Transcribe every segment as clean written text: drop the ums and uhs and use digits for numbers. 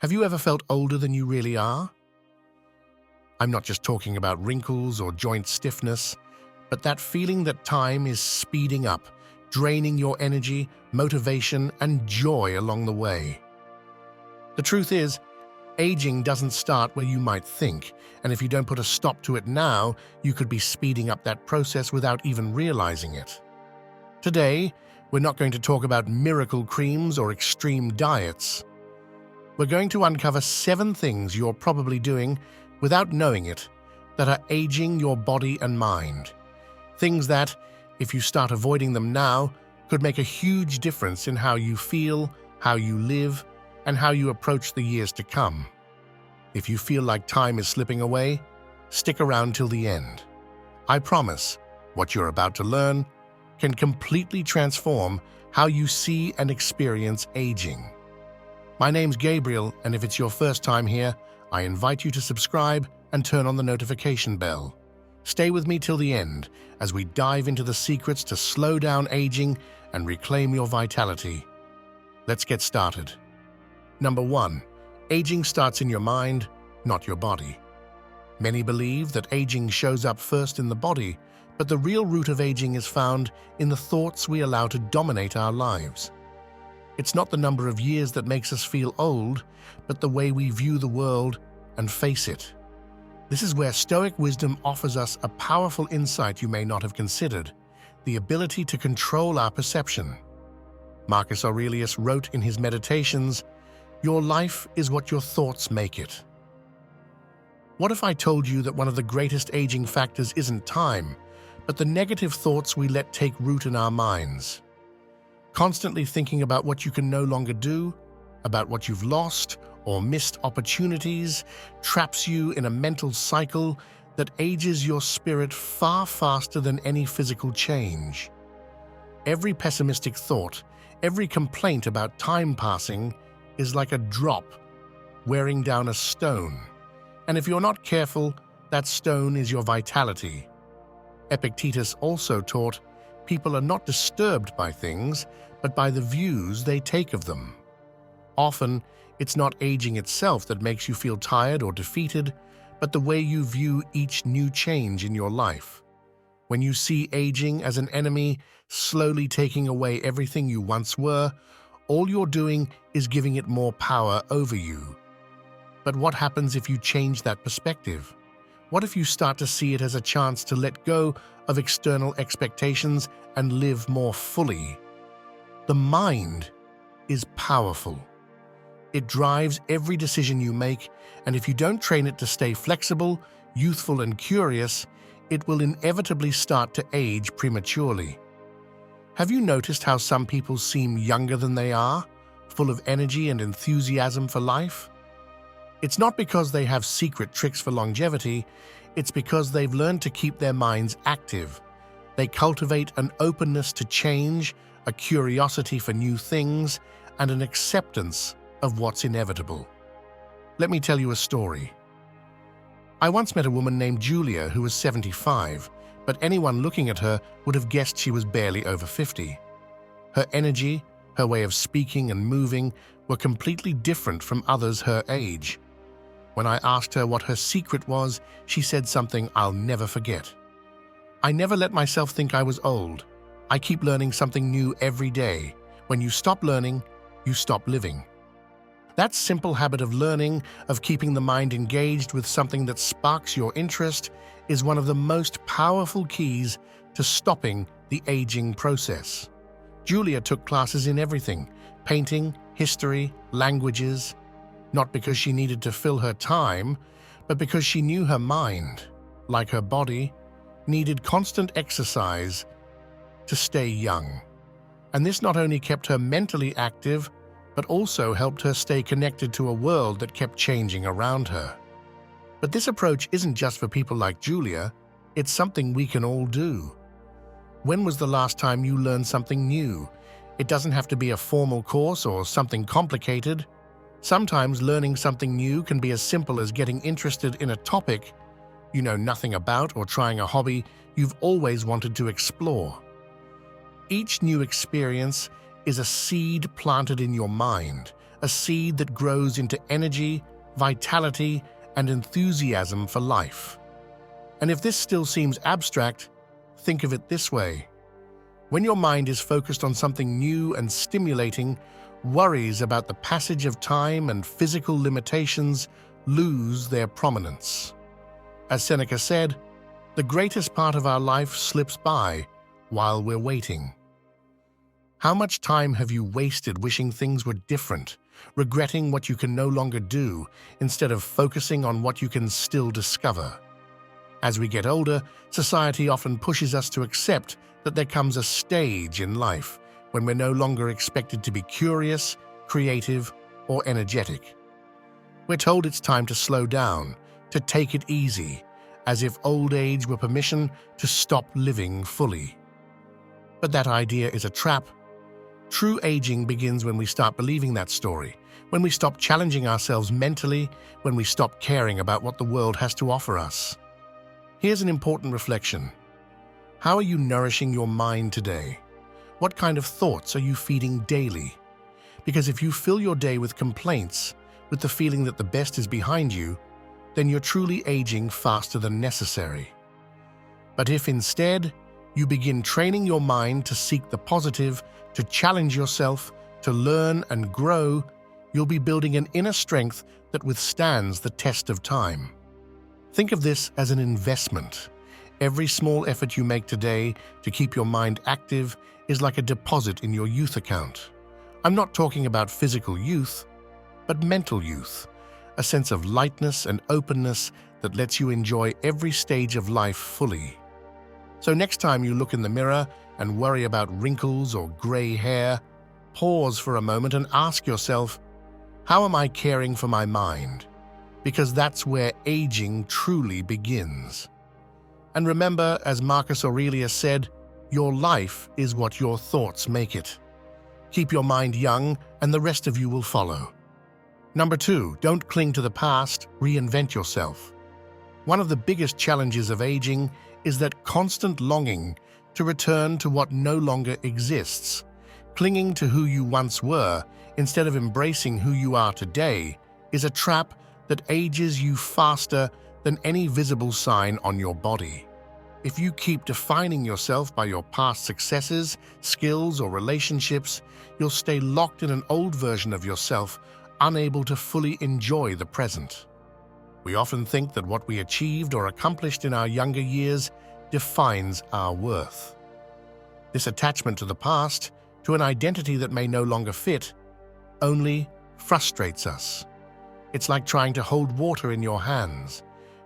Have you ever felt older than you really are? I'm not just talking about wrinkles or joint stiffness, but that feeling that time is speeding up, draining your energy, motivation, and joy along the way. The truth is, aging doesn't start where you might think, and if you don't put a stop to it now, you could be speeding up that process without even realizing it. Today, we're not going to talk about miracle creams or extreme diets. We're going to uncover 7 things you're probably doing without knowing it that are aging your body and mind. Things that, if you start avoiding them now, could make a huge difference in how you feel, how you live, and how you approach the years to come. If you feel like time is slipping away, stick around till the end. I promise, what you're about to learn can completely transform how you see and experience aging. My name's Gabriel, and if it's your first time here, I invite you to subscribe and turn on the notification bell. Stay with me till the end as we dive into the secrets to slow down aging and reclaim your vitality. Let's get started. Number 1. Aging starts in your mind, not your body. Many believe that aging shows up first in the body, but the real root of aging is found in the thoughts we allow to dominate our lives. It's not the number of years that makes us feel old, but the way we view the world and face it. This is where Stoic wisdom offers us a powerful insight you may not have considered: the ability to control our perception. Marcus Aurelius wrote in his Meditations, "Your life is what your thoughts make it." What if I told you that one of the greatest aging factors isn't time, but the negative thoughts we let take root in our minds? Constantly thinking about what you can no longer do, about what you've lost or missed opportunities, traps you in a mental cycle that ages your spirit far faster than any physical change. Every pessimistic thought, every complaint about time passing is like a drop wearing down a stone. And if you're not careful, that stone is your vitality. Epictetus also taught, people are not disturbed by things, but by the views they take of them. Often, it's not aging itself that makes you feel tired or defeated, but the way you view each new change in your life. When you see aging as an enemy slowly taking away everything you once were, all you're doing is giving it more power over you. But what happens if you change that perspective? What if you start to see it as a chance to let go of external expectations and live more fully? The mind is powerful. It drives every decision you make, and if you don't train it to stay flexible, youthful, and curious, it will inevitably start to age prematurely. Have you noticed how some people seem younger than they are, full of energy and enthusiasm for life? It's not because they have secret tricks for longevity, it's because they've learned to keep their minds active. They cultivate an openness to change, a curiosity for new things, and an acceptance of what's inevitable. Let me tell you a story. I once met a woman named Julia who was 75, but anyone looking at her would have guessed she was barely over 50. Her energy, her way of speaking and moving were completely different from others her age. When I asked her what her secret was, she said something I'll never forget. "I never let myself think I was old. I keep learning something new every day. When you stop learning, you stop living." That simple habit of learning, of keeping the mind engaged with something that sparks your interest, is one of the most powerful keys to stopping the aging process. Julia took classes in everything: painting, history, languages, not because she needed to fill her time, but because she knew her mind, like her body, needed constant exercise to stay young. And this not only kept her mentally active, but also helped her stay connected to a world that kept changing around her. But this approach isn't just for people like Julia, it's something we can all do. When was the last time you learned something new? It doesn't have to be a formal course or something complicated. Sometimes learning something new can be as simple as getting interested in a topic you know nothing about or trying a hobby you've always wanted to explore. Each new experience is a seed planted in your mind, a seed that grows into energy, vitality, and enthusiasm for life. And if this still seems abstract, think of it this way. When your mind is focused on something new and stimulating, worries about the passage of time and physical limitations lose their prominence. As Seneca said, the greatest part of our life slips by while we're waiting. How much time have you wasted wishing things were different, regretting what you can no longer do, instead of focusing on what you can still discover? As we get older, society often pushes us to accept that there comes a stage in life when we're no longer expected to be curious, creative, or energetic. We're told it's time to slow down, to take it easy, as if old age were permission to stop living fully. But that idea is a trap. True aging begins when we start believing that story, when we stop challenging ourselves mentally, when we stop caring about what the world has to offer us. Here's an important reflection. How are you nourishing your mind today? What kind of thoughts are you feeding daily? Because if you fill your day with complaints, with the feeling that the best is behind you, then you're truly aging faster than necessary. But if instead, you begin training your mind to seek the positive, to challenge yourself, to learn and grow, you'll be building an inner strength that withstands the test of time. Think of this as an investment. Every small effort you make today to keep your mind active is like a deposit in your youth account. I'm not talking about physical youth, but mental youth, a sense of lightness and openness that lets you enjoy every stage of life fully. So next time you look in the mirror and worry about wrinkles or gray hair, pause for a moment and ask yourself, how am I caring for my mind? Because that's where aging truly begins. And remember, as Marcus Aurelius said, your life is what your thoughts make it. Keep your mind young and the rest of you will follow. Number 2, don't cling to the past, reinvent yourself. One of the biggest challenges of aging is that constant longing to return to what no longer exists. Clinging to who you once were instead of embracing who you are today is a trap that ages you faster than any visible sign on your body. If you keep defining yourself by your past successes, skills, or relationships, you'll stay locked in an old version of yourself, unable to fully enjoy the present. We often think that what we achieved or accomplished in our younger years defines our worth. This attachment to the past, to an identity that may no longer fit, only frustrates us. It's like trying to hold water in your hands.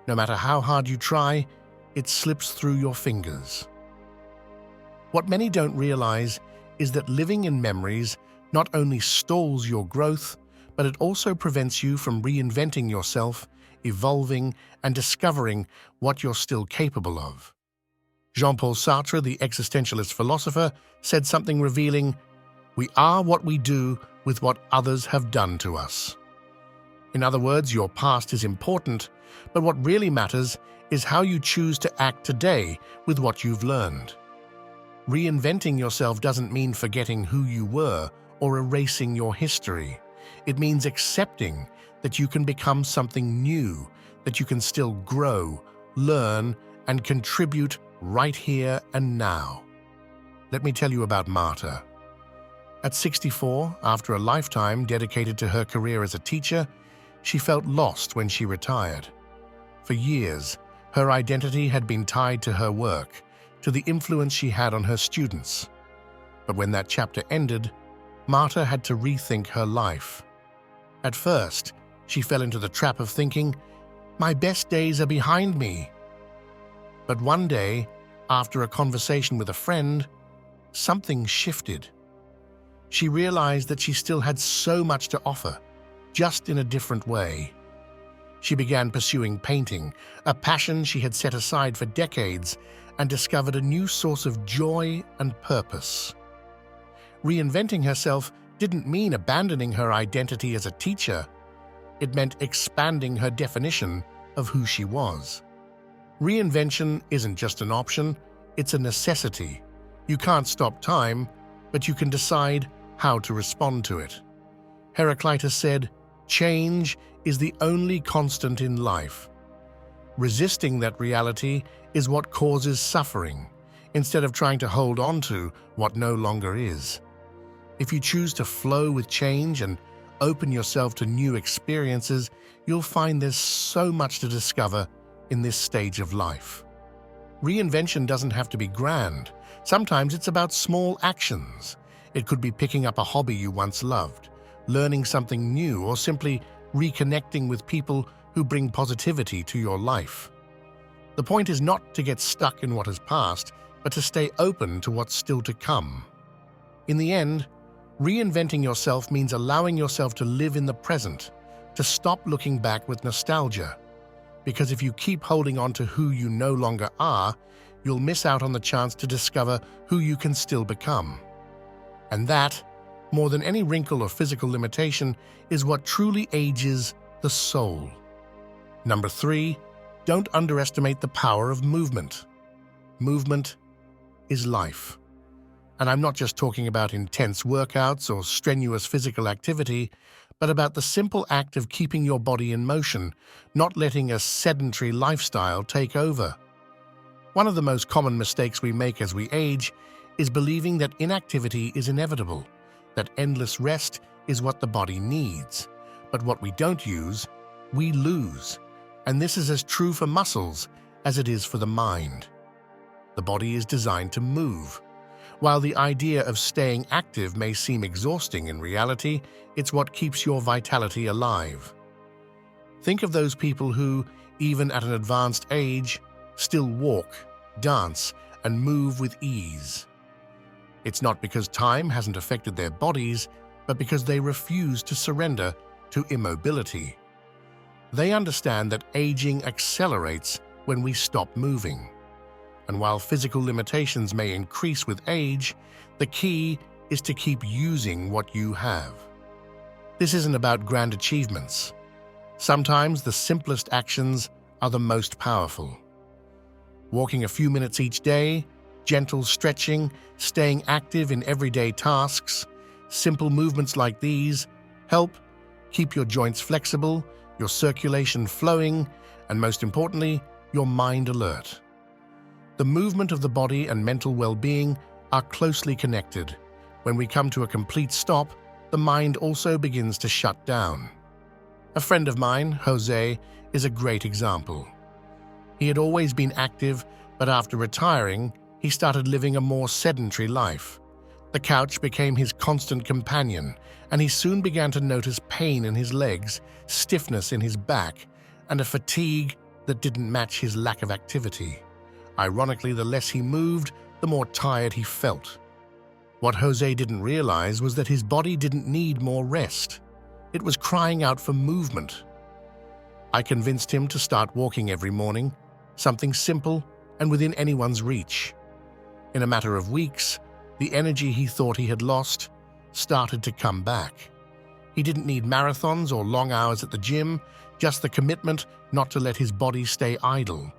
No matter how hard you try, it slips through your fingers. What many don't realize is that living in memories not only stalls your growth, but it also prevents you from reinventing yourself, evolving, and discovering what you're still capable of. Jean-Paul Sartre, the existentialist philosopher, said something revealing, "We are what we do with what others have done to us." In other words, your past is important, but what really matters is how you choose to act today with what you've learned. Reinventing yourself doesn't mean forgetting who you were or erasing your history. It means accepting that you can become something new, that you can still grow, learn, and contribute right here and now. Let me tell you about Marta. At 64, after a lifetime dedicated to her career as a teacher, she felt lost when she retired. For years, her identity had been tied to her work, to the influence she had on her students. But when that chapter ended, Marta had to rethink her life. At first, she fell into the trap of thinking, "My best days are behind me." But one day, after a conversation with a friend, something shifted. She realized that she still had so much to offer, just in a different way. She began pursuing painting, a passion she had set aside for decades, and discovered a new source of joy and purpose. Reinventing herself didn't mean abandoning her identity as a teacher. It meant expanding her definition of who she was. Reinvention isn't just an option, it's a necessity. You can't stop time, but you can decide how to respond to it. Heraclitus said, "Change is the only constant in life." Resisting that reality is what causes suffering, instead of trying to hold on to what no longer is. If you choose to flow with change and open yourself to new experiences, you'll find there's so much to discover in this stage of life. Reinvention doesn't have to be grand. Sometimes it's about small actions. It could be picking up a hobby you once loved, learning something new, or simply reconnecting with people who bring positivity to your life. The point is not to get stuck in what has passed, but to stay open to what's still to come. In the end, reinventing yourself means allowing yourself to live in the present, to stop looking back with nostalgia. Because if you keep holding on to who you no longer are, you'll miss out on the chance to discover who you can still become. And that, more than any wrinkle or physical limitation, is what truly ages the soul. Number 3, don't underestimate the power of movement. Movement is life. And I'm not just talking about intense workouts or strenuous physical activity, but about the simple act of keeping your body in motion, not letting a sedentary lifestyle take over. One of the most common mistakes we make as we age is believing that inactivity is inevitable, that endless rest is what the body needs. But what we don't use, we lose. And this is as true for muscles as it is for the mind. The body is designed to move. While the idea of staying active may seem exhausting, in reality, it's what keeps your vitality alive. Think of those people who, even at an advanced age, still walk, dance, and move with ease. It's not because time hasn't affected their bodies, but because they refuse to surrender to immobility. They understand that aging accelerates when we stop moving. And while physical limitations may increase with age, the key is to keep using what you have. This isn't about grand achievements. Sometimes the simplest actions are the most powerful. Walking a few minutes each day, gentle stretching, staying active in everyday tasks, simple movements like these help keep your joints flexible, your circulation flowing, and most importantly, your mind alert. The movement of the body and mental well-being are closely connected. When we come to a complete stop, the mind also begins to shut down. A friend of mine, Jose, is a great example. He had always been active, but after retiring, he started living a more sedentary life. The couch became his constant companion, and he soon began to notice pain in his legs, stiffness in his back, and a fatigue that didn't match his lack of activity. Ironically, the less he moved, the more tired he felt. What Jose didn't realize was that his body didn't need more rest. It was crying out for movement. I convinced him to start walking every morning, something simple and within anyone's reach. In a matter of weeks, the energy he thought he had lost started to come back. He didn't need marathons or long hours at the gym, just the commitment not to let his body stay idle.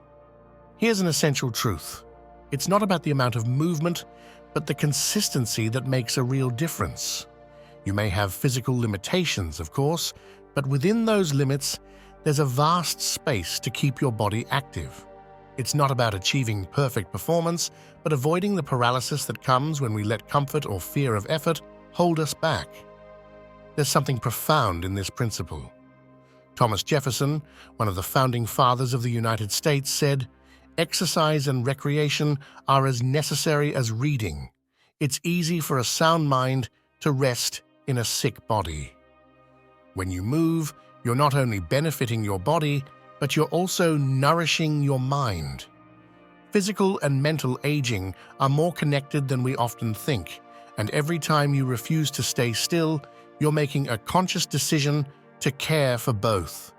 Here's an essential truth. It's not about the amount of movement, but the consistency that makes a real difference. You may have physical limitations, of course, but within those limits, there's a vast space to keep your body active. It's not about achieving perfect performance, but avoiding the paralysis that comes when we let comfort or fear of effort hold us back. There's something profound in this principle. Thomas Jefferson, one of the founding fathers of the United States, said, "Exercise and recreation are as necessary as reading. It's easy for a sound mind to rest in a sick body." When you move, you're not only benefiting your body, but you're also nourishing your mind. Physical and mental aging are more connected than we often think, and every time you refuse to stay still, you're making a conscious decision to care for both.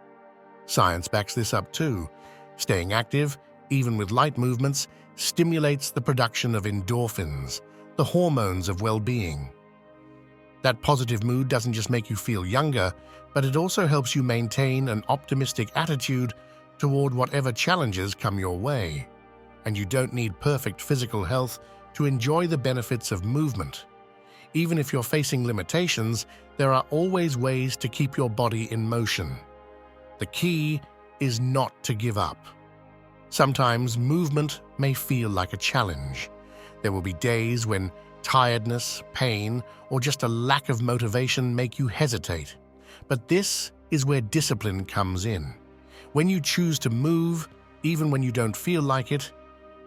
Science backs this up too. Staying active, even with light movements, stimulates the production of endorphins, the hormones of well-being. That positive mood doesn't just make you feel younger, but it also helps you maintain an optimistic attitude toward whatever challenges come your way. And you don't need perfect physical health to enjoy the benefits of movement. Even if you're facing limitations, there are always ways to keep your body in motion. The key is not to give up. Sometimes movement may feel like a challenge. There will be days when tiredness, pain, or just a lack of motivation make you hesitate. But this is where discipline comes in. When you choose to move, even when you don't feel like it,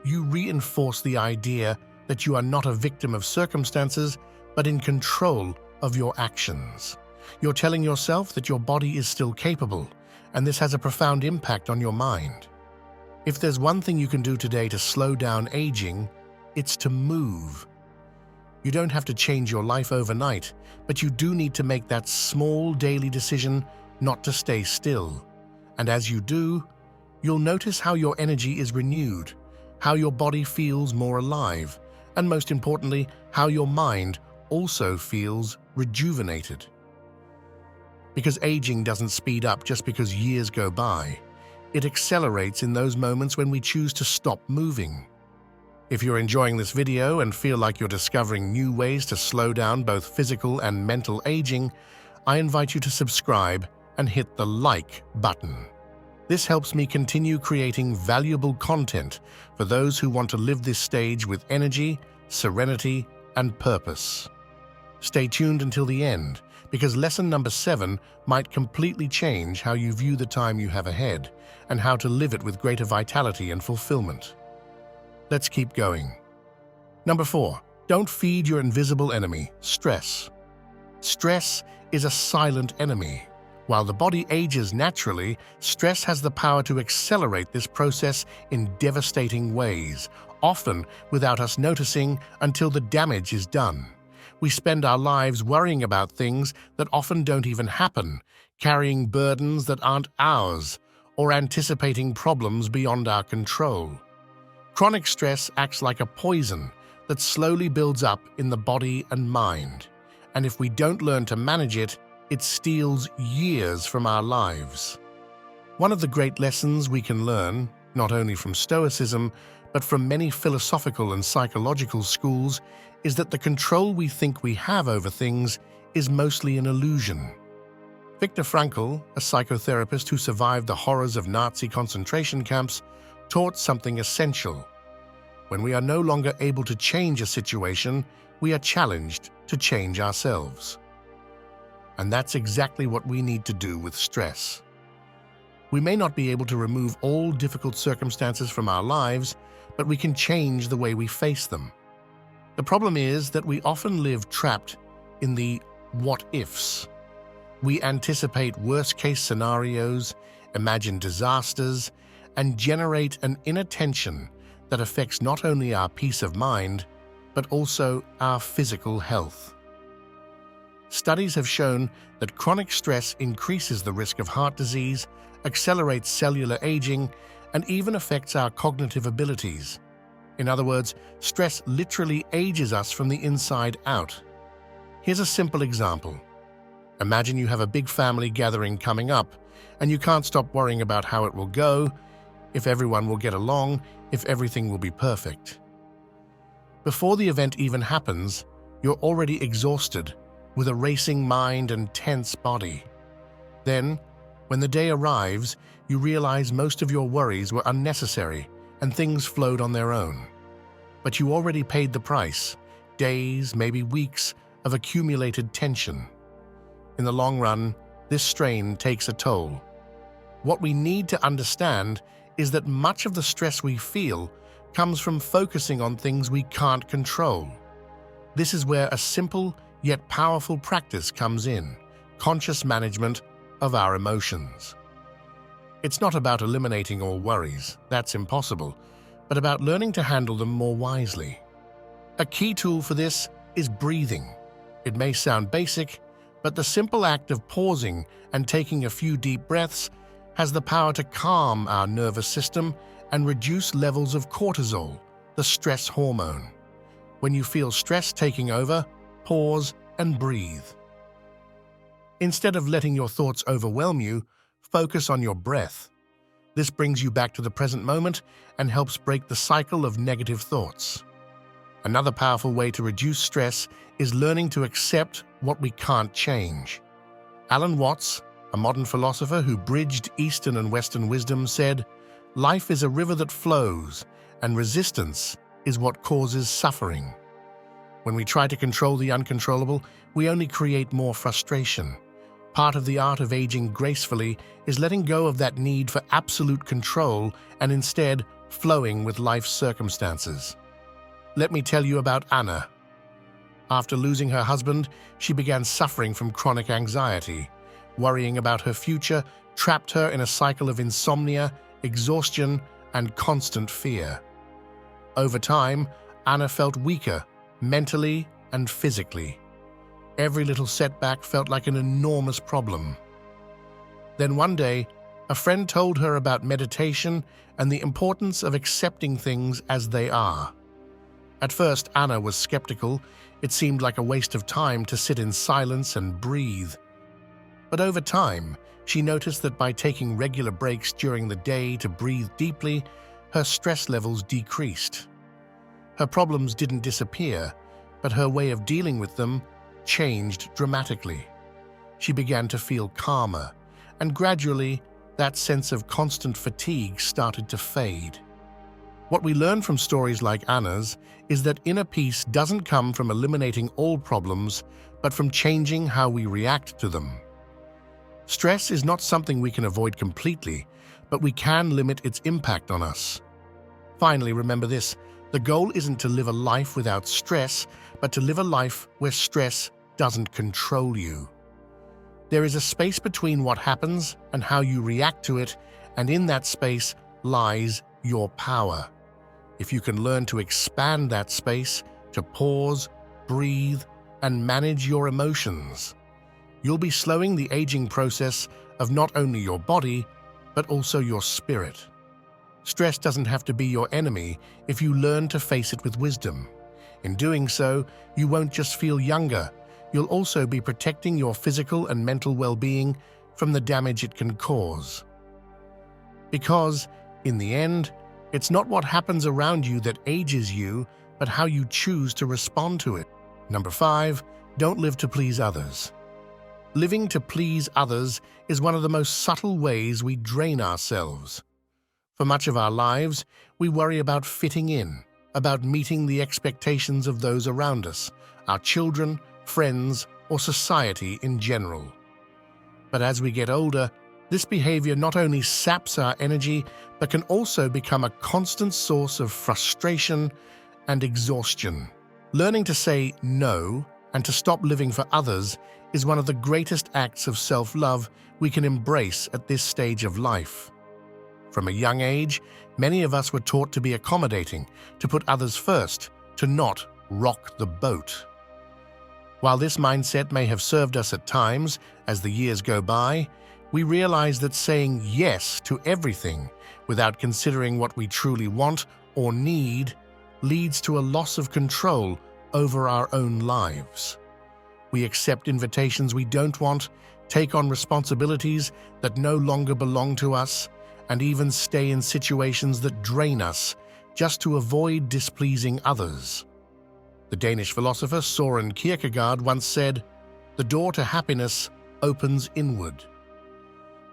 you reinforce the idea that you are not a victim of circumstances, but in control of your actions. You're telling yourself that your body is still capable, and this has a profound impact on your mind. If there's one thing you can do today to slow down aging, it's to move. You don't have to change your life overnight, but you do need to make that small daily decision not to stay still. And as you do, you'll notice how your energy is renewed, how your body feels more alive, and most importantly, how your mind also feels rejuvenated. Because aging doesn't speed up just because years go by. It accelerates in those moments when we choose to stop moving. If you're enjoying this video and feel like you're discovering new ways to slow down both physical and mental aging, I invite you to subscribe and hit the like button. This helps me continue creating valuable content for those who want to live this stage with energy, serenity, and purpose. Stay tuned until the end, because lesson number 7 might completely change how you view the time you have ahead and how to live it with greater vitality and fulfillment. Let's keep going. Number 4, don't feed your invisible enemy, stress. Stress is a silent enemy. While the body ages naturally, stress has the power to accelerate this process in devastating ways, often without us noticing until the damage is done. We spend our lives worrying about things that often don't even happen, carrying burdens that aren't ours, or anticipating problems beyond our control. Chronic stress acts like a poison that slowly builds up in the body and mind, and if we don't learn to manage it, it steals years from our lives. One of the great lessons we can learn, not only from Stoicism, but from many philosophical and psychological schools, is that the control we think we have over things is mostly an illusion. Viktor Frankl, a psychotherapist who survived the horrors of Nazi concentration camps, taught something essential. When we are no longer able to change a situation, we are challenged to change ourselves. And that's exactly what we need to do with stress. We may not be able to remove all difficult circumstances from our lives, but we can change the way we face them. The problem is that we often live trapped in the what-ifs. We anticipate worst-case scenarios, imagine disasters, and generate an inner tension that affects not only our peace of mind, but also our physical health. Studies have shown that chronic stress increases the risk of heart disease, accelerates cellular aging, and even affects our cognitive abilities. In other words, stress literally ages us from the inside out. Here's a simple example. Imagine you have a big family gathering coming up, and you can't stop worrying about how it will go, if everyone will get along, if everything will be perfect. Before the event even happens, you're already exhausted, with a racing mind and tense body. Then, when the day arrives, you realize most of your worries were unnecessary and things flowed on their own. But you already paid the price, days, maybe weeks, of accumulated tension. In the long run, this strain takes a toll. What we need to understand is that much of the stress we feel comes from focusing on things we can't control. This is where a simple yet powerful practice comes in: conscious management of our emotions. It's not about eliminating all worries, that's impossible, but about learning to handle them more wisely. A key tool for this is breathing. It may sound basic, but the simple act of pausing and taking a few deep breaths has the power to calm our nervous system and reduce levels of cortisol, the stress hormone. When you feel stress taking over, pause and breathe. Instead of letting your thoughts overwhelm you, focus on your breath. This brings you back to the present moment and helps break the cycle of negative thoughts. Another powerful way to reduce stress is learning to accept what we can't change. Alan Watts, a modern philosopher who bridged Eastern and Western wisdom, said, "Life is a river that flows, and resistance is what causes suffering." When we try to control the uncontrollable, we only create more frustration. Part of the art of aging gracefully is letting go of that need for absolute control and instead flowing with life's circumstances. Let me tell you about Anna. After losing her husband, she began suffering from chronic anxiety. Worrying about her future trapped her in a cycle of insomnia, exhaustion, and constant fear. Over time, Anna felt weaker, mentally and physically. Every little setback felt like an enormous problem. Then one day, a friend told her about meditation and the importance of accepting things as they are. At first, Anna was skeptical. It seemed like a waste of time to sit in silence and breathe. But over time, she noticed that by taking regular breaks during the day to breathe deeply, her stress levels decreased. Her problems didn't disappear, but her way of dealing with them changed dramatically. She began to feel calmer, and gradually, that sense of constant fatigue started to fade. What we learn from stories like Anna's is that inner peace doesn't come from eliminating all problems, but from changing how we react to them. Stress is not something we can avoid completely, but we can limit its impact on us. Finally, remember this: the goal isn't to live a life without stress, but to live a life where stress doesn't control you. There is a space between what happens and how you react to it, and in that space lies your power. If you can learn to expand that space, to pause, breathe, and manage your emotions, you'll be slowing the aging process of not only your body, but also your spirit. Stress doesn't have to be your enemy if you learn to face it with wisdom. In doing so, you won't just feel younger, you'll also be protecting your physical and mental well-being from the damage it can cause. Because, in the end, it's not what happens around you that ages you, but how you choose to respond to it. Number 5, don't live to please others. Living to please others is one of the most subtle ways we drain ourselves. For much of our lives, we worry about fitting in, about meeting the expectations of those around us, our children, friends, or society in general. But as we get older, this behavior not only saps our energy, but can also become a constant source of frustration and exhaustion. Learning to say no and to stop living for others is one of the greatest acts of self-love we can embrace at this stage of life. From a young age, many of us were taught to be accommodating, to put others first, to not rock the boat. While this mindset may have served us at times, as the years go by, we realize that saying yes to everything without considering what we truly want or need leads to a loss of control over our own lives. We accept invitations we don't want, take on responsibilities that no longer belong to us, and even stay in situations that drain us just to avoid displeasing others. The Danish philosopher Søren Kierkegaard once said, "The door to happiness opens inward."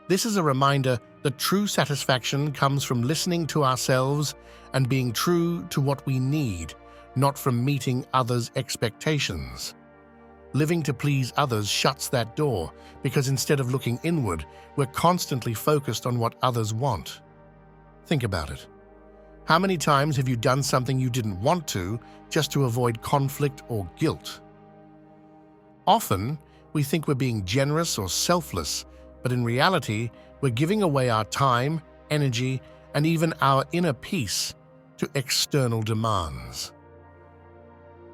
This is a reminder that true satisfaction comes from listening to ourselves and being true to what we need, not from meeting others' expectations. Living to please others shuts that door because instead of looking inward, we're constantly focused on what others want. Think about it. How many times have you done something you didn't want to just to avoid conflict or guilt? Often, we think we're being generous or selfless, but in reality, we're giving away our time, energy, and even our inner peace to external demands.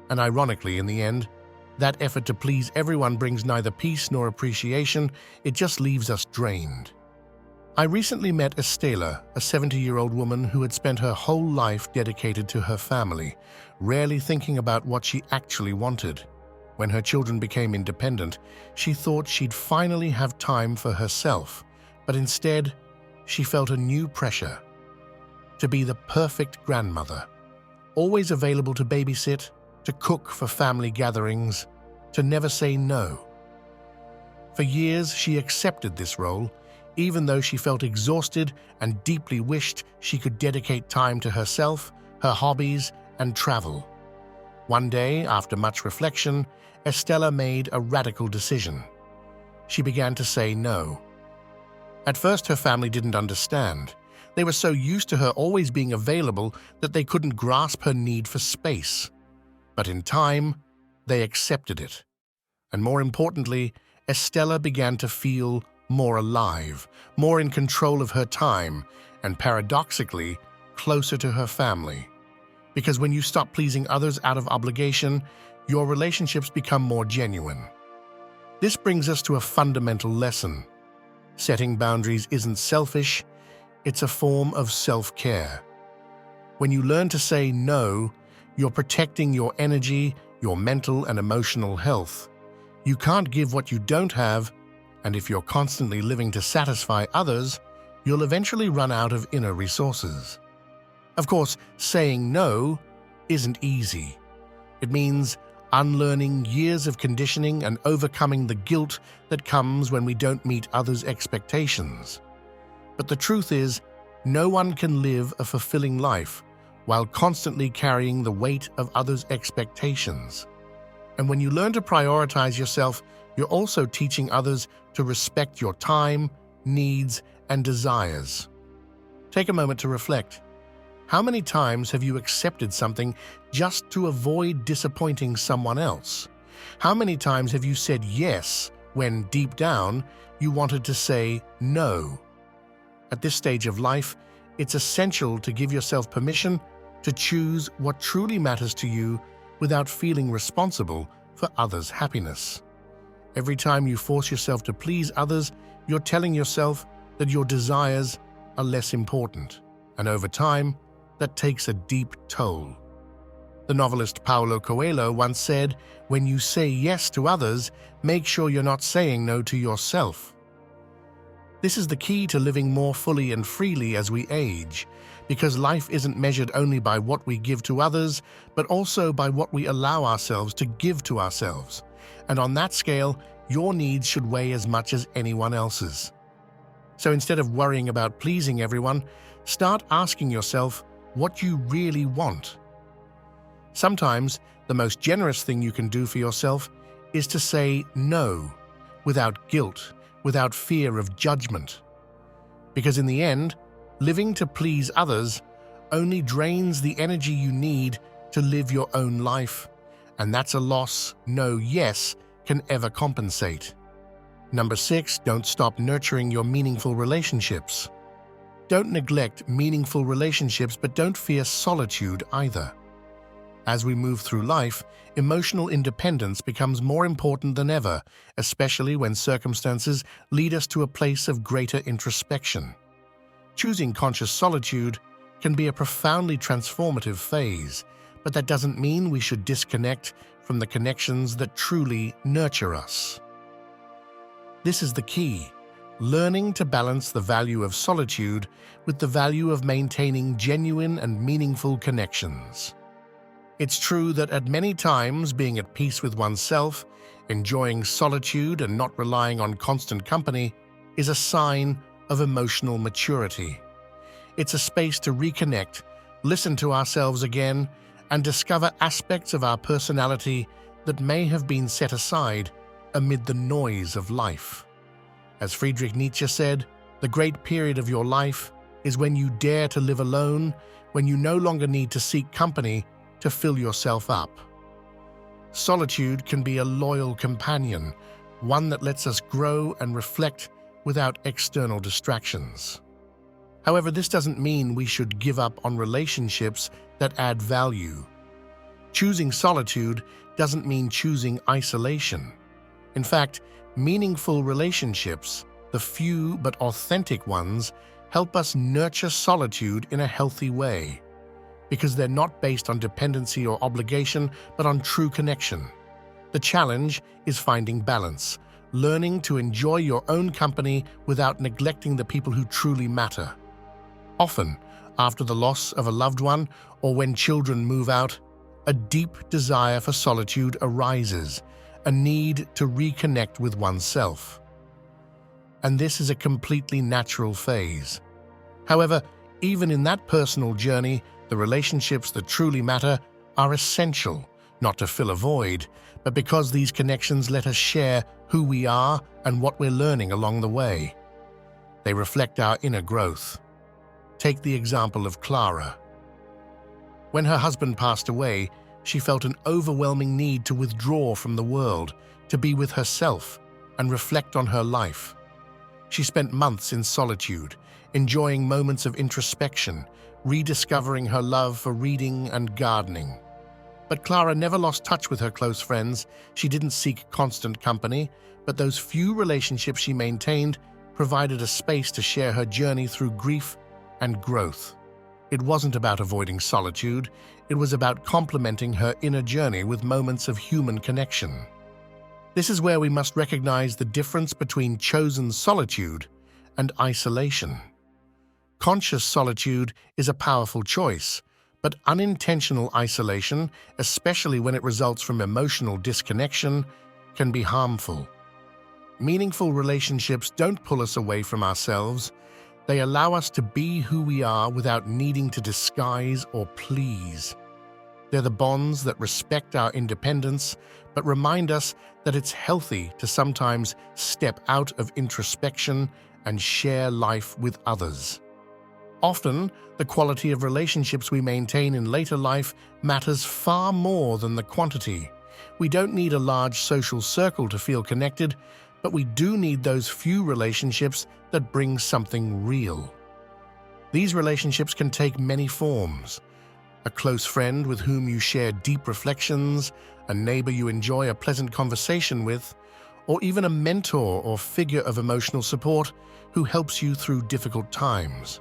And ironically, in the end, that effort to please everyone brings neither peace nor appreciation, it just leaves us drained. I recently met Estela, a 70-year-old woman who had spent her whole life dedicated to her family, rarely thinking about what she actually wanted. When her children became independent, she thought she'd finally have time for herself, but instead, she felt a new pressure to be the perfect grandmother, always available to babysit, to cook for family gatherings, to never say no. For years, she accepted this role, even though she felt exhausted and deeply wished she could dedicate time to herself, her hobbies, and travel. One day, after much reflection, Estella made a radical decision. She began to say no. At first, her family didn't understand. They were so used to her always being available that they couldn't grasp her need for space. But in time, they accepted it. And more importantly, Estella began to feel more alive, more in control of her time, and paradoxically, closer to her family. Because when you stop pleasing others out of obligation, your relationships become more genuine. This brings us to a fundamental lesson. Setting boundaries isn't selfish, it's a form of self-care. When you learn to say no, you're protecting your energy, your mental and emotional health. You can't give what you don't have, and if you're constantly living to satisfy others, you'll eventually run out of inner resources. Of course, saying no isn't easy. It means unlearning years of conditioning and overcoming the guilt that comes when we don't meet others' expectations. But the truth is, no one can live a fulfilling life while constantly carrying the weight of others' expectations. And when you learn to prioritize yourself, you're also teaching others to respect your time, needs, and desires. Take a moment to reflect. How many times have you accepted something just to avoid disappointing someone else? How many times have you said yes when deep down you wanted to say no? At this stage of life, it's essential to give yourself permission to choose what truly matters to you without feeling responsible for others' happiness. Every time you force yourself to please others, you're telling yourself that your desires are less important, and over time, that takes a deep toll. The novelist Paulo Coelho once said, "When you say yes to others, make sure you're not saying no to yourself." This is the key to living more fully and freely as we age, because life isn't measured only by what we give to others, but also by what we allow ourselves to give to ourselves. And on that scale, your needs should weigh as much as anyone else's. So instead of worrying about pleasing everyone, start asking yourself what you really want. Sometimes, the most generous thing you can do for yourself is to say no, without guilt, without fear of judgment. Because in the end, living to please others only drains the energy you need to live your own life, and that's a loss no yes can ever compensate. Number 6, don't stop nurturing your meaningful relationships. Don't neglect meaningful relationships, but don't fear solitude either. As we move through life, emotional independence becomes more important than ever, especially when circumstances lead us to a place of greater introspection. Choosing conscious solitude can be a profoundly transformative phase, but that doesn't mean we should disconnect from the connections that truly nurture us. This is the key, learning to balance the value of solitude with the value of maintaining genuine and meaningful connections. It's true that at many times being at peace with oneself, enjoying solitude and not relying on constant company is a sign of emotional maturity. It's a space to reconnect, listen to ourselves again, and discover aspects of our personality that may have been set aside amid the noise of life. As Friedrich Nietzsche said, the great period of your life is when you dare to live alone, when you no longer need to seek company to fill yourself up. Solitude can be a loyal companion, one that lets us grow and reflect without external distractions. However, this doesn't mean we should give up on relationships that add value. Choosing solitude doesn't mean choosing isolation. In fact, meaningful relationships, the few but authentic ones, help us nurture solitude in a healthy way, because they're not based on dependency or obligation, but on true connection. The challenge is finding balance, learning to enjoy your own company without neglecting the people who truly matter. Often, after the loss of a loved one or when children move out, a deep desire for solitude arises, a need to reconnect with oneself. And this is a completely natural phase. However, even in that personal journey, the relationships that truly matter are essential, not to fill a void, but because these connections let us share who we are and what we're learning along the way. They reflect our inner growth. Take the example of Clara. When her husband passed away, she felt an overwhelming need to withdraw from the world, to be with herself and reflect on her life. She spent months in solitude, enjoying moments of introspection, rediscovering her love for reading and gardening. But Clara never lost touch with her close friends. She didn't seek constant company, but those few relationships she maintained provided a space to share her journey through grief and growth. It wasn't about avoiding solitude, it was about complementing her inner journey with moments of human connection. This is where we must recognize the difference between chosen solitude and isolation. Conscious solitude is a powerful choice, but unintentional isolation, especially when it results from emotional disconnection, can be harmful. Meaningful relationships don't pull us away from ourselves. They allow us to be who we are without needing to disguise or please. They're the bonds that respect our independence, but remind us that it's healthy to sometimes step out of introspection and share life with others. Often, the quality of relationships we maintain in later life matters far more than the quantity. We don't need a large social circle to feel connected, but we do need those few relationships that bring something real. These relationships can take many forms. A close friend with whom you share deep reflections, a neighbor you enjoy a pleasant conversation with, or even a mentor or figure of emotional support who helps you through difficult times.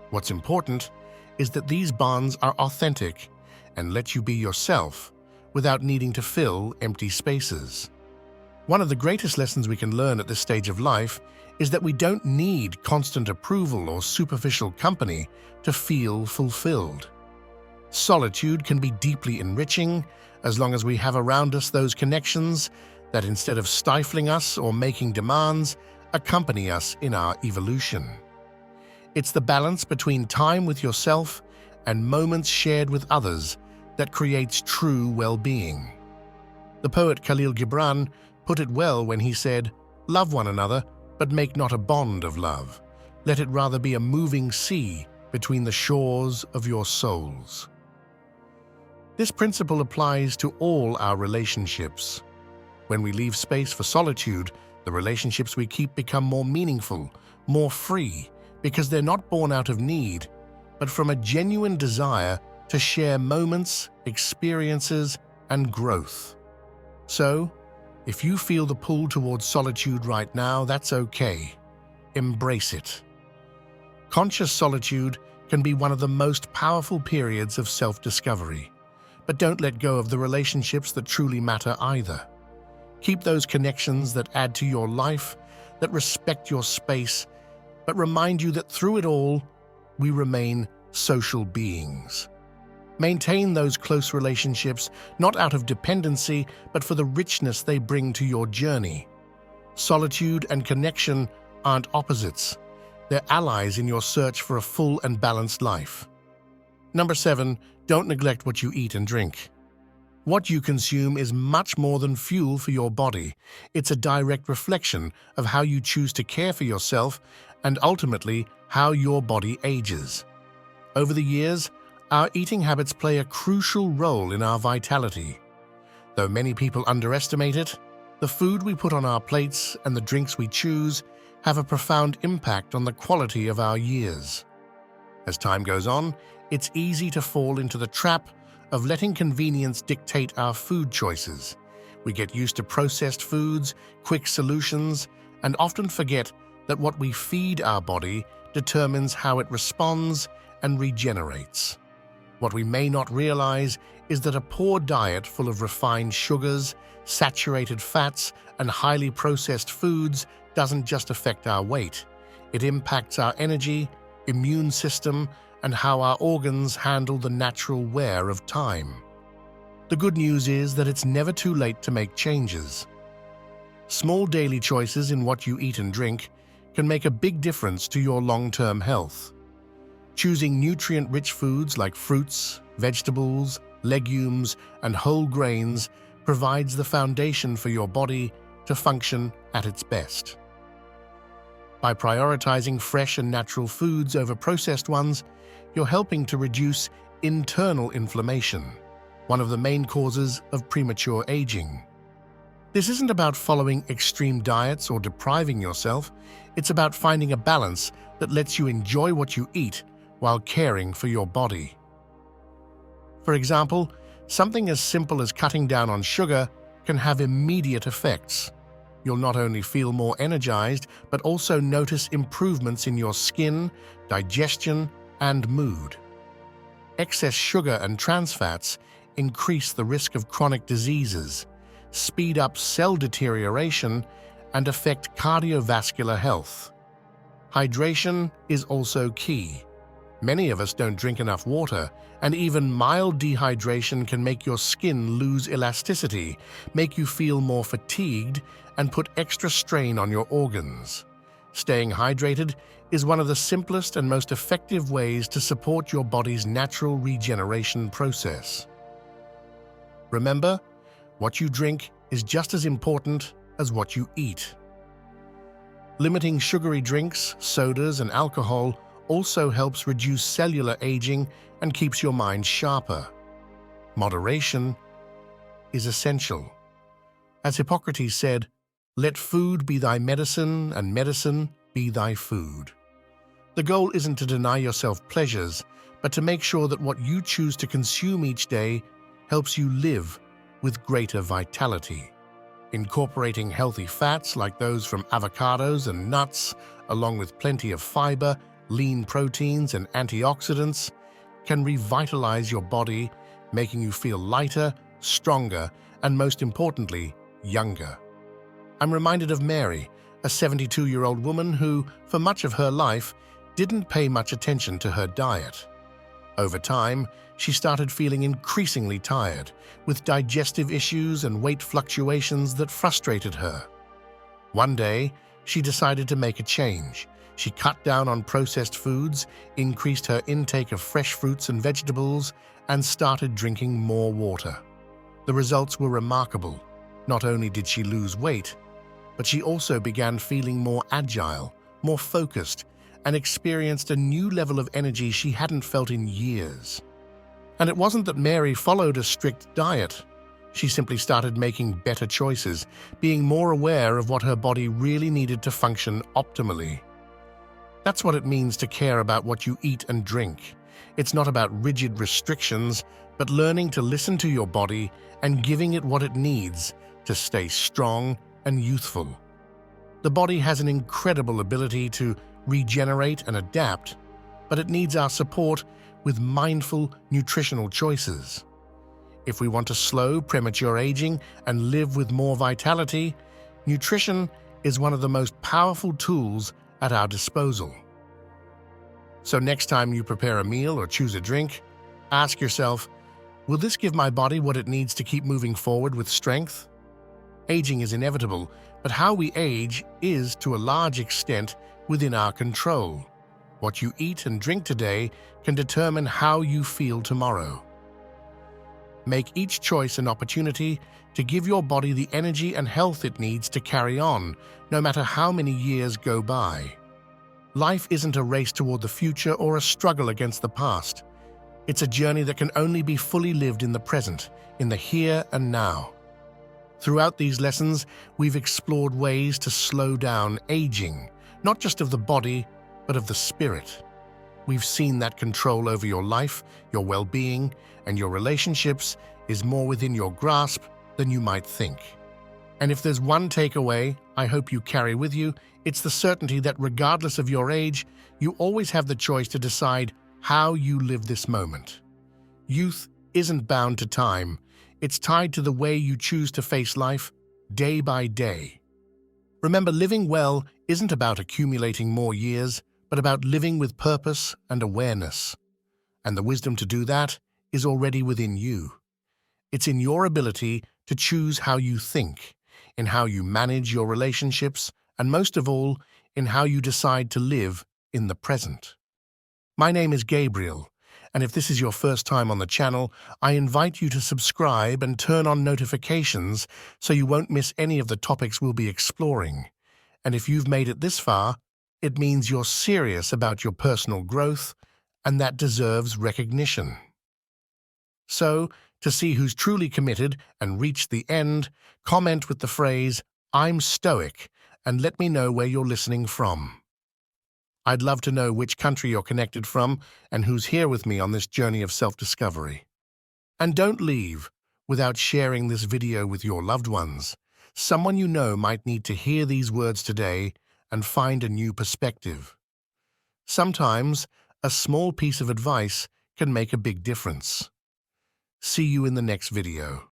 What's important is that these bonds are authentic and let you be yourself without needing to fill empty spaces. One of the greatest lessons we can learn at this stage of life is that we don't need constant approval or superficial company to feel fulfilled. Solitude can be deeply enriching as long as we have around us those connections that, instead of stifling us or making demands, accompany us in our evolution. It's the balance between time with yourself and moments shared with others that creates true well-being. The poet Khalil Gibran put it well when he said, "Love one another, but make not a bond of love. Let it rather be a moving sea between the shores of your souls." This principle applies to all our relationships. When we leave space for solitude, the relationships we keep become more meaningful, more free, because they're not born out of need, but from a genuine desire to share moments, experiences, and growth. So, if you feel the pull towards solitude right now, that's okay. Embrace it. Conscious solitude can be one of the most powerful periods of self-discovery, but don't let go of the relationships that truly matter either. Keep those connections that add to your life, that respect your space, but remind you that through it all, we remain social beings. Maintain those close relationships, not out of dependency, but for the richness they bring to your journey. Solitude and connection aren't opposites. They're allies in your search for a full and balanced life. Number 7, don't neglect what you eat and drink. What you consume is much more than fuel for your body. It's a direct reflection of how you choose to care for yourself and ultimately how your body ages. Over the years, our eating habits play a crucial role in our vitality. Though many people underestimate it, the food we put on our plates and the drinks we choose have a profound impact on the quality of our years. As time goes on, it's easy to fall into the trap of letting convenience dictate our food choices. We get used to processed foods, quick solutions, and often forget that what we feed our body determines how it responds and regenerates. What we may not realize is that a poor diet full of refined sugars, saturated fats, and highly processed foods doesn't just affect our weight. It impacts our energy, immune system, and how our organs handle the natural wear of time. The good news is that it's never too late to make changes. Small daily choices in what you eat and drink can make a big difference to your long-term health. Choosing nutrient-rich foods like fruits, vegetables, legumes, and whole grains provides the foundation for your body to function at its best. By prioritizing fresh and natural foods over processed ones, you're helping to reduce internal inflammation, one of the main causes of premature aging. This isn't about following extreme diets or depriving yourself. It's about finding a balance that lets you enjoy what you eat while caring for your body. For example, something as simple as cutting down on sugar can have immediate effects. You'll not only feel more energized, but also notice improvements in your skin, digestion, and mood. Excess sugar and trans fats increase the risk of chronic diseases, speed up cell deterioration, and affect cardiovascular health. Hydration is also key. Many of us don't drink enough water, and even mild dehydration can make your skin lose elasticity, make you feel more fatigued, and put extra strain on your organs. Staying hydrated is one of the simplest and most effective ways to support your body's natural regeneration process. Remember, what you drink is just as important as what you eat. Limiting sugary drinks, sodas, and alcohol also helps reduce cellular aging and keeps your mind sharper. Moderation is essential. As Hippocrates said, "Let food be thy medicine, and medicine be thy food." The goal isn't to deny yourself pleasures, but to make sure that what you choose to consume each day helps you live with greater vitality. Incorporating healthy fats like those from avocados and nuts, along with plenty of fiber, lean proteins, and antioxidants, can revitalize your body, making you feel lighter, stronger, and most importantly, younger. I'm reminded of Mary, a 72-year-old woman who, for much of her life, didn't pay much attention to her diet. Over time, she started feeling increasingly tired, with digestive issues and weight fluctuations that frustrated her. One day, she decided to make a change. She cut down on processed foods, increased her intake of fresh fruits and vegetables, and started drinking more water. The results were remarkable. Not only did she lose weight, but she also began feeling more agile, more focused, and experienced a new level of energy she hadn't felt in years. And it wasn't that Mary followed a strict diet. She simply started making better choices, being more aware of what her body really needed to function optimally. That's what it means to care about what you eat and drink. It's not about rigid restrictions, but learning to listen to your body and giving it what it needs to stay strong and youthful. The body has an incredible ability to regenerate and adapt, but it needs our support with mindful nutritional choices. If we want to slow premature aging and live with more vitality, nutrition is one of the most powerful tools at our disposal. So next time you prepare a meal or choose a drink, ask yourself, will this give my body what it needs to keep moving forward with strength? Aging is inevitable, but how we age is, to a large extent, within our control. What you eat and drink today can determine how you feel tomorrow. Make each choice an opportunity to give your body the energy and health it needs to carry on, no matter how many years go by. Life isn't a race toward the future or a struggle against the past. It's a journey that can only be fully lived in the present, in the here and now. Throughout these lessons, we've explored ways to slow down aging, not just of the body, but of the spirit. We've seen that control over your life, your well-being, and your relationships is more within your grasp than you might think. And if there's one takeaway I hope you carry with you, it's the certainty that regardless of your age, you always have the choice to decide how you live this moment. Youth isn't bound to time. It's tied to the way you choose to face life day by day. Remember, living well isn't about accumulating more years, but about living with purpose and awareness. And the wisdom to do that is already within you. It's in your ability to choose how you think, in how you manage your relationships, and most of all, in how you decide to live in the present. My name is Gabriel, and if this is your first time on the channel, I invite you to subscribe and turn on notifications so you won't miss any of the topics we'll be exploring. And if you've made it this far, it means you're serious about your personal growth, and that deserves recognition. So, to see who's truly committed and reached the end, comment with the phrase, "I'm Stoic," and let me know where you're listening from. I'd love to know which country you're connected from and who's here with me on this journey of self-discovery. And don't leave without sharing this video with your loved ones. Someone you know might need to hear these words today and find a new perspective. Sometimes, a small piece of advice can make a big difference. See you in the next video.